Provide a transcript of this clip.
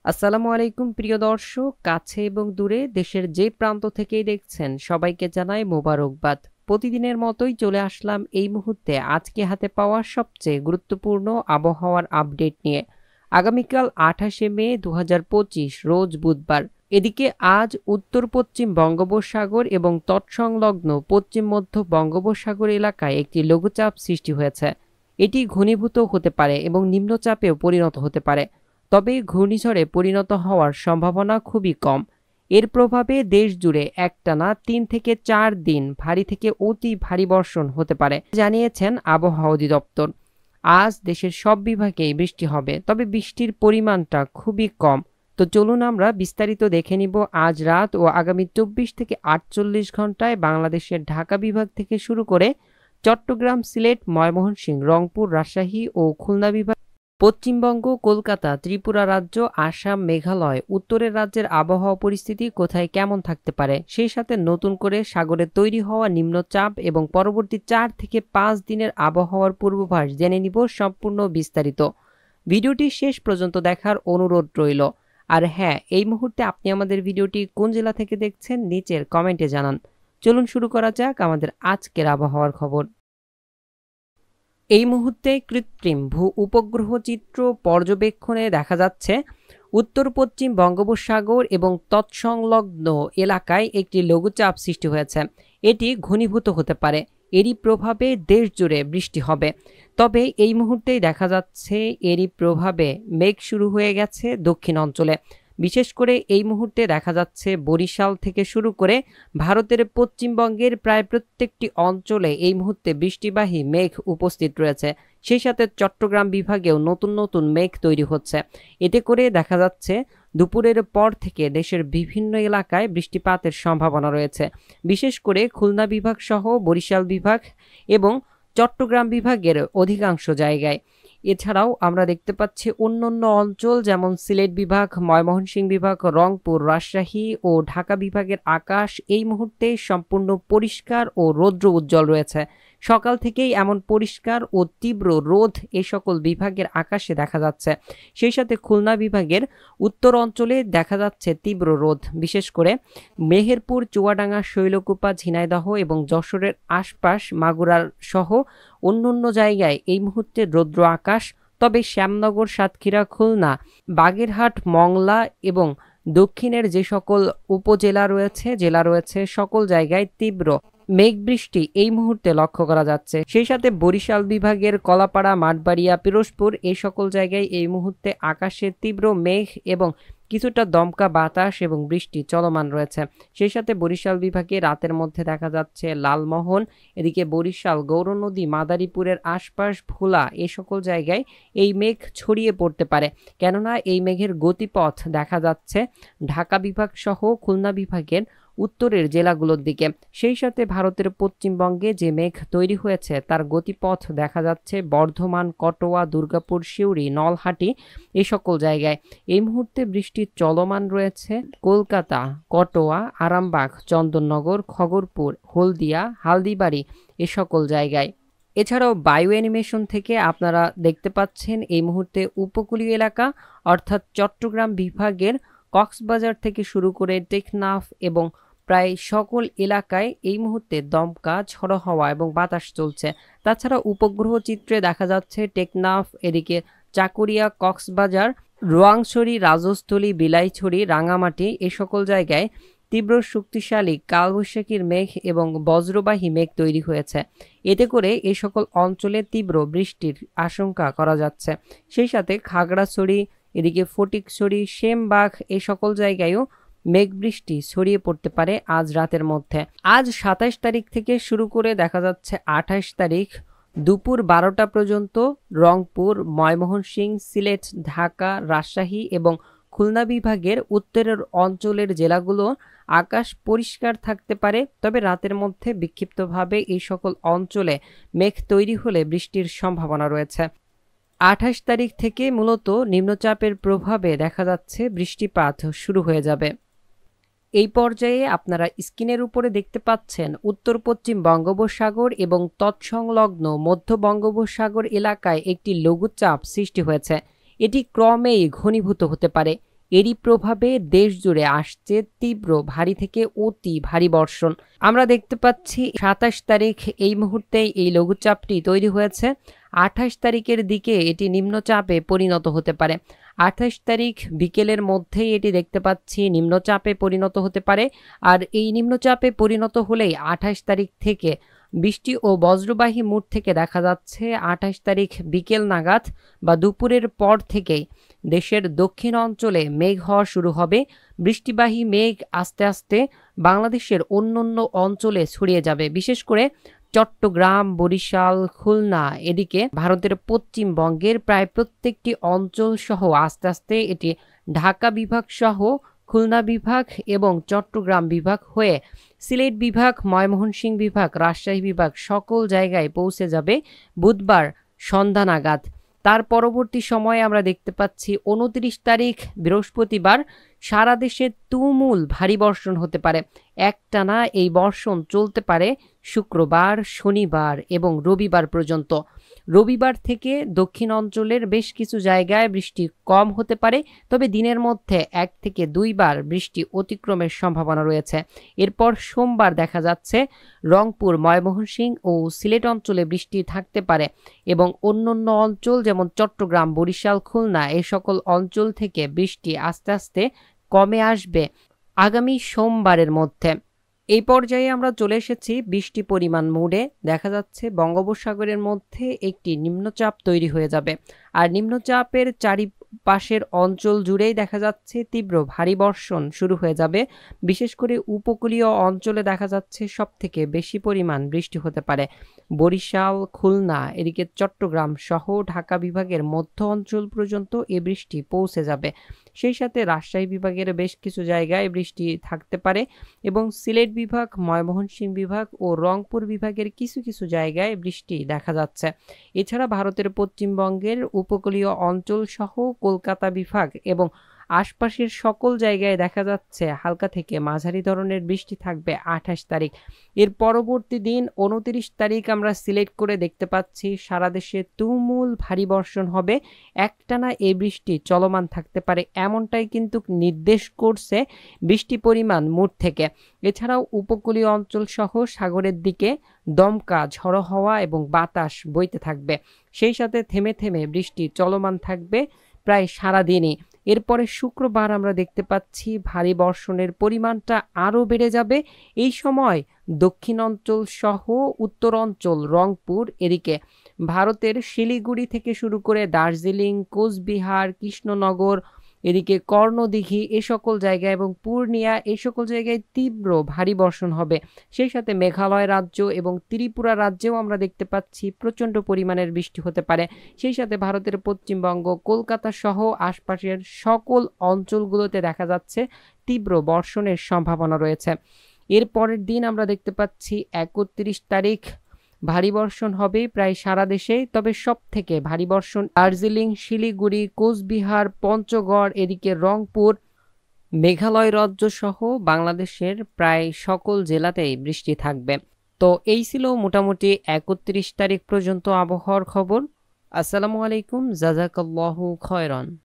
আসসালামু আলাইকুম প্রিয় দর্শক, কাছে এবং দূরে দেশের যে প্রান্ত থেকেই দেখছেন সবাইকে জানাই মোবারকবাদ। প্রতিদিনের মতোই চলে আসলাম এই মুহূর্তে আজকে হাতে পাওয়া সবচেয়ে গুরুত্বপূর্ণ আবহাওয়ার আপডেট নিয়ে। আগামীকাল 28শে মে 2025 রোজ বুধবার। এদিকে আজ উত্তর পশ্চিম বঙ্গোপসাগর এবং তৎসংলগ্ন পশ্চিম মধ্য বঙ্গোপসাগর এলাকায় একটি লঘুচাপ সৃষ্টি হয়েছে। এটি ঘনীভূত হতে পারে এবং নিম্নচাপেও পরিণত হতে পারে, তবে ঘূর্ণিঝড়ে পরিণত হওয়ার সম্ভাবনা খুবই কম। এর প্রভাবে দেশ জুড়ে একটানা 3 থেকে 4 দিন ভারী থেকে অতি ভারী বর্ষণ হতে পারে জানিয়েছেন আবহাওয়া অধিদপ্তর। আজ দেশের সব বিভাগেই বৃষ্টি হবে, তবে বৃষ্টির পরিমাণটা খুবই কম। তো চলুন আমরা বিস্তারিত দেখে নিব আজ রাত ও আগামী 24 থেকে 48 ঘন্টায় বাংলাদেশের ঢাকা বিভাগ থেকে শুরু করে চট্টগ্রাম, সিলেট, ময়মনসিংহ, রংপুর, রাজশাহী ও খুলনা বিভাগ, পশ্চিমবঙ্গ, কলকাতা, ত্রিপুরা রাজ্য, আসাম, মেঘালয়, উত্তরের রাজ্যের আবহাওয়া পরিস্থিতি কোথায় কেমন থাকতে পারে, সেই সাথে নতুন করে সাগরে তৈরি হওয়া নিম্নচাপ এবং পরবর্তী 4 থেকে 5 দিনের আবহাওয়ার পূর্বাভাস জেনে নিব সম্পূর্ণ বিস্তারিত। ভিডিওটি শেষ পর্যন্ত দেখার অনুরোধ রইল। আর হ্যাঁ, এই মুহূর্তে আপনি আমাদের ভিডিওটি কোন জেলা থেকে দেখছেন নিচের কমেন্টে জানান। চলুন শুরু করা যাক আমাদের আজকের আবহাওয়ার খবর। এই মুহূর্তে কৃত্রিম ভূ উপগ্রহ চিত্র পর্যবেক্ষণে দেখা যাচ্ছে উত্তর পশ্চিম বঙ্গোপসাগর এবং তৎসংলগ্ন এলাকায় একটি লঘুচাপ সৃষ্টি হয়েছে। এটি ঘনীভূত হতে পারে, এরই প্রভাবে দেশ জুড়ে বৃষ্টি হবে। তবে এই মুহূর্তেই দেখা যাচ্ছে এরই প্রভাবে মেঘ শুরু হয়ে গেছে দক্ষিণ অঞ্চলে। বিশেষ করে এই মুহূর্তে দেখা যাচ্ছে বরিশাল থেকে শুরু করে ভারতের পশ্চিমবঙ্গের প্রায় প্রত্যেকটি অঞ্চলে এই মুহূর্তে বৃষ্টিবাহী মেঘ উপস্থিত রয়েছে। সেই সাথে চট্টগ্রাম বিভাগেও নতুন নতুন মেঘ তৈরি হচ্ছে। এতে করে দেখা যাচ্ছে দুপুরের পর থেকে দেশের বিভিন্ন এলাকায় বৃষ্টিপাতের সম্ভাবনা রয়েছে। বিশেষ করে খুলনা বিভাগ সহ বরিশাল বিভাগ এবং চট্টগ্রাম বিভাগের অধিকাংশ জায়গায়। এছাড়াও আমরা দেখতে পাচ্ছি অন্যান্য অঞ্চল যেমন সিলেট বিভাগ, ময়মনসিংহ বিভাগ, রংপুর, রাজশাহী ও ঢাকা বিভাগের আকাশ এই মুহূর্তে সম্পূর্ণ পরিষ্কার ও রৌদ্র উজ্জ্বল রয়েছে। সকাল থেকেই এমন পরিষ্কার ও তীব্র রোদ এই সকল বিভাগের আকাশে দেখা যাচ্ছে। সেই সাথে খুলনা বিভাগের উত্তর অঞ্চলে দেখা যাচ্ছে তীব্র রোদ। বিশেষ করে মেহেরপুর, চুয়াডাঙ্গা, শৈলকুপা, ঝিনাইদহ এবং যশোরের আশপাশ, মাগুরার সহ অন্যান্য জায়গায় এই মুহূর্তে রৌদ্র আকাশ। তবে শ্যামনগর, সাতক্ষীরা, খুলনা, বাগেরহাট, মংলা এবং দক্ষিণের যে সকল উপজেলা রয়েছে, জেলা রয়েছে, সকল জায়গায় তীব্র মেঘ বৃষ্টি এই মুহূর্তে লক্ষ্য করা যাচ্ছে। সেই সাথে বরিশাল বিভাগের কলাপাড়া, মাঠবাড়িয়া, পিরোজপুর এই সকল জায়গায় এই মুহূর্তে আকাশে তীব্র মেঘ এবং কিছুটা দমকা বাতাস এবং বৃষ্টি চলমান রয়েছে। সেই সাথে বরিশাল বিভাগে রাতের মধ্যে দেখা যাচ্ছে লালমোহন, এদিকে বরিশাল, গৌরনদী, মাদারীপুরের আশপাশ, ভোলা এই সকল জায়গায় এই মেঘ ছড়িয়ে পড়তে পারে। কেননা এই মেঘের গতিপথ দেখা যাচ্ছে ঢাকা বিভাগ সহ খুলনা বিভাগের উত্তরের জেলাগুলোর দিকে। সেই সাথে ভারতের পশ্চিমবঙ্গে যে মেঘ তৈরি হয়েছে তার গতিপথ দেখা যাচ্ছে বর্ধমান, কটোয়া, দুর্গাপুর, সিউড়ি, নলহাটি এই সকল জায়গায়। এই মুহূর্তে বৃষ্টি চলমান রয়েছে কলকাতা, কটোয়া, আরামবাগ, চন্দননগর, খগরপুর, হলদিয়া, হালদিবাড়ি এ সকল জায়গায়। এছাড়াও বায়ু অ্যানিমেশন থেকে আপনারা দেখতে পাচ্ছেন এই মুহূর্তে উপকূলীয় এলাকা অর্থাৎ চট্টগ্রাম বিভাগের কক্সবাজার থেকে শুরু করে টেকনাফ এবং প্রায় সকল এলাকায় এই মুহূর্তে দমকা ঝড়ো হাওয়া এবং বাতাস চলছে। তাছাড়া উপগ্রহ চিত্রে দেখা যাচ্ছে টেকনাফ, এদিকে চাকুরিয়া, কক্সবাজার, রোয়াংছড়ি, রাজস্থলী, বিলাইছড়ি, রাঙামাটি এ সকল জায়গায় তীব্র শক্তিশালী কালবৈশাখীর মেঘ এবং বজ্রবাহী মেঘ তৈরি হয়েছে। এতে করে এই সকল অঞ্চলে তীব্র বৃষ্টির আশঙ্কা করা যাচ্ছে। সেই সাথে খাগড়াছড়ি, এদিকে ফটিকছড়ি, সেমবাগ এই সকল জায়গায়ও মেঘ বৃষ্টি ছড়িয়ে পড়তে পারে আজ রাতের মধ্যে। আজ 27 তারিখ থেকে শুরু করে দেখা যাচ্ছে 28 তারিখ দুপুর 12টা পর্যন্ত রংপুর, ময়মনসিংহ, সিলেট, ঢাকা, রাজশাহী এবং খুলনা বিভাগের উত্তরের অঞ্চলের জেলাগুলো আকাশ পরিষ্কার থাকতে পারে। তবে রাতের মধ্যে বিক্ষিপ্তভাবে এই সকল অঞ্চলে মেঘ তৈরি হলে বৃষ্টির সম্ভাবনা রয়েছে। 28 তারিখ থেকে মূলত নিম্নচাপের প্রভাবে দেখা যাচ্ছে বৃষ্টিপাত শুরু হয়ে যাবে। এই পর্যায়ে আপনারা স্ক্রিনের উপরে দেখতে পাচ্ছেন উত্তর পশ্চিম বঙ্গোপসাগর এবং তৎসংলগ্ন মধ্য বঙ্গোপসাগর এলাকায় একটি লঘুচাপ সৃষ্টি হয়েছে। এটি ক্রমেই ঘনীভূত হতে পারে। এরই প্রভাবে দেশ জুড়ে আসছে তীব্র ভারী থেকে অতি ভারী বর্ষণ। আমরা দেখতে পাচ্ছি ২৭ তারিখ এই মুহূর্তেই এই লঘুচাপটি তৈরি হয়েছে। ২৮ তারিখের দিকে এটি নিম্নচাপে পরিণত হতে পারে। ২৮ তারিখ বিকেলের মধ্যেই এটি দেখতে পাচ্ছি নিম্নচাপে পরিণত হতে পারে। আর এই নিম্নচাপে পরিণত হলেই ২৮ তারিখ থেকে বৃষ্টি ও বজ্রবাহী মুড থেকে দেখা যাচ্ছে ২৮ তারিখ বিকেল নাগাদ বা দুপুরের পর থেকেই দেশের দক্ষিণ অঞ্চলে মেঘ হওয়া শুরু হবে। বৃষ্টিবাহী মেঘ আস্তে আস্তে বাংলাদেশের অন্যান্য অঞ্চলে ছড়িয়ে যাবে। বিশেষ করে চট্টগ্রাম, বরিশাল, খুলনা এদিকে ভারতের পশ্চিমবঙ্গের প্রায় প্রত্যেকটি অঞ্চল সহ আস্তে আস্তে এটি ঢাকা বিভাগ সহ খুলনা বিভাগ এবং চট্টগ্রাম বিভাগ হয়ে সিলেট বিভাগ, ময়মনসিংহ বিভাগ, রাজশাহী বিভাগ সকল জায়গায় পৌঁছে যাবে বুধবার সন্ধ্যা নাগাদ। তার পরবর্তী সময়ে আমরা দেখতে পাচ্ছি ২৯ তারিখ বৃহস্পতিবার সারা দেশে তুমুল ভারী বর্ষণ হতে পারে। একটানা এই বর্ষণ চলতে পারে শুক্রবার, শনিবার এবং রবিবার পর্যন্ত। রবিবার থেকে দক্ষিণ অঞ্চলের বেশ কিছু জায়গায় বৃষ্টি কম হতে পারে, তবে দিনের মধ্যে ১ থেকে ২ বার বৃষ্টি অতিক্রমের সম্ভাবনা রয়েছে। এরপর সোমবার দেখা যাচ্ছে রংপুর, ময়মনসিংহ ও সিলেট অঞ্চলে বৃষ্টি থাকতে পারে এবং অন্যান্য অঞ্চল যেমন চট্টগ্রাম, বরিশাল, খুলনা এই সকল অঞ্চল থেকে বৃষ্টি আস্তে আস্তে কমে আসবে আগামী সোমবারের মধ্যে। এই পর্যায়ে আমরা চলে এসেছি বৃষ্টি পরিমাণ মোডে। দেখা যাচ্ছে বঙ্গোপসাগরের মধ্যে একটি নিম্নচাপ তৈরি হয়ে যাবে আর নিম্নচাপের চারিপাশের অঞ্চল জুড়েই দেখা যাচ্ছে তীব্র ভারী বর্ষণ শুরু হয়ে যাবে। বিশেষ করে উপকূলীয় অঞ্চলে দেখা যাচ্ছে সবথেকে বেশি পরিমাণ বৃষ্টি হতে পারে বরিশাল, খুলনা এদিকে চট্টগ্রাম সহ ঢাকা বিভাগের মধ্য অঞ্চল পর্যন্ত এ বৃষ্টি পৌঁছে যাবে। সেই সাথে রাজশাহী বিভাগের বেশ কিছু জায়গায় বৃষ্টি থাকতে পারে এবং সিলেট বিভাগ, ময়মনসিংহ বিভাগ ও রংপুর বিভাগের কিছু কিছু জায়গায় বৃষ্টি দেখা যাচ্ছে। এছাড়া ভারতের পশ্চিমবঙ্গের উপকূলীয় অঞ্চল সহ কলকাতা বিভাগ এবং আশপাশের সকল জায়গায় দেখা যাচ্ছে হালকা থেকে মাঝারি ধরনের বৃষ্টি থাকবে ২৮ তারিখ। এর পরবর্তী দিন ২৯ তারিখ আমরা সিলেক্ট করে দেখতে পাচ্ছি সারা দেশে তুমুল ভারী বর্ষণ হবে। একটানা এই বৃষ্টি চলমান থাকতে পারে এমনটাই কিন্তু নির্দেশ করছে বৃষ্টি পরিমাণ মুড থেকে। এছাড়াও উপকূলীয় অঞ্চল সহ সাগরের দিকে দমকা ঝড়ো হাওয়া এবং বাতাস বইতে থাকবে। সেই সাথে থেমে থেমে বৃষ্টি চলমান থাকবে প্রায় সারাদিনই। এরপরে শুক্রবার আমরা দেখতে পাচ্ছি ভারী বর্ষণের পরিমাণটা আরও বেড়ে যাবে। এই সময় দক্ষিণ অঞ্চল সহ উত্তর অঞ্চল, রংপুর এদিকে ভারতের শিলিগুড়ি থেকে শুরু করে দার্জিলিং, কোচবিহার, কৃষ্ণনগর এদিকে কর্ণদিঘি এ সকল জায়গায় এবং পূর্ণিয়া এই সকল জায়গায় তীব্র ভারী বর্ষণ হবে। সেই সাথে মেঘালয় রাজ্য এবং ত্রিপুরা রাজ্যেও আমরা দেখতে পাচ্ছি প্রচণ্ড পরিমাণের বৃষ্টি হতে পারে। সেই সাথে ভারতের পশ্চিমবঙ্গ, কলকাতা সহ আশপাশের সকল অঞ্চলগুলোতে দেখা যাচ্ছে তীব্র বর্ষণের সম্ভাবনা রয়েছে। এর পরের দিন আমরা দেখতে পাচ্ছি ৩১ তারিখ ভারী বর্ষণ হবে প্রায় সারা দেশে, তবে সব থেকে ভারী বর্ষণ দার্জিলিং, শিলিগুড়ি, কোচবিহার, পঞ্চগড় এদিকে রংপুর, মেঘালয় রাজ্য সহ বাংলাদেশের প্রায় সকল জেলাতেই বৃষ্টি থাকবে। তো এই ছিল মোটামুটি ৩১ তারিখ পর্যন্ত আবহাওয়ার খবর। আসসালামু আলাইকুম, জাযাকাল্লাহু খায়রান।